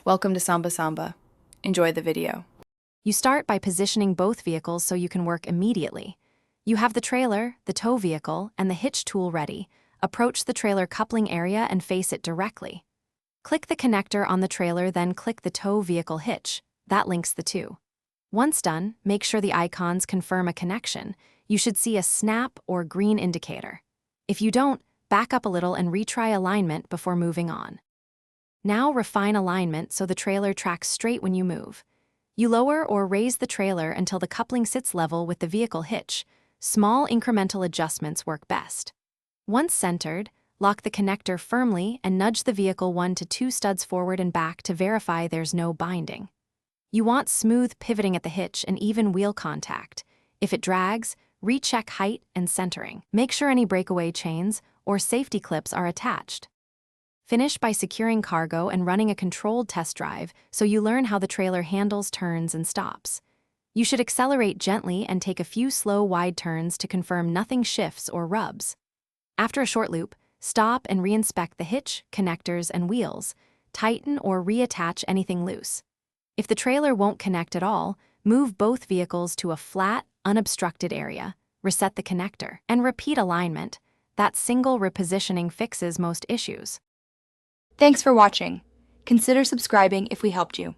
Welcome to Samba Samba. Enjoy the video. You start by positioning both vehicles so you can work immediately. You have the trailer, the tow vehicle, and the hitch tool ready. Approach the trailer coupling area and face it directly. Click the connector on the trailer, then click the tow vehicle hitch. That links the two. Once done, make sure the icons confirm a connection. You should see a snap or green indicator. If you don't, back up a little and retry alignment before moving on. Now refine alignment so the trailer tracks straight when you move. You lower or raise the trailer until the coupling sits level with the vehicle hitch. Small incremental adjustments work best. Once centered, lock the connector firmly and nudge the vehicle 1 to 2 studs forward and back to verify there's no binding. You want smooth pivoting at the hitch and even wheel contact. If it drags, recheck height and centering. Make sure any breakaway chains or safety clips are attached. Finish by securing cargo and running a controlled test drive so you learn how the trailer handles turns and stops. You should accelerate gently and take a few slow, wide turns to confirm nothing shifts or rubs. After a short loop, stop and re-inspect the hitch, connectors, and wheels. Tighten or reattach anything loose. If the trailer won't connect at all, move both vehicles to a flat, unobstructed area, reset the connector, and repeat alignment. That single repositioning fixes most issues. Thanks for watching. Consider subscribing if we helped you.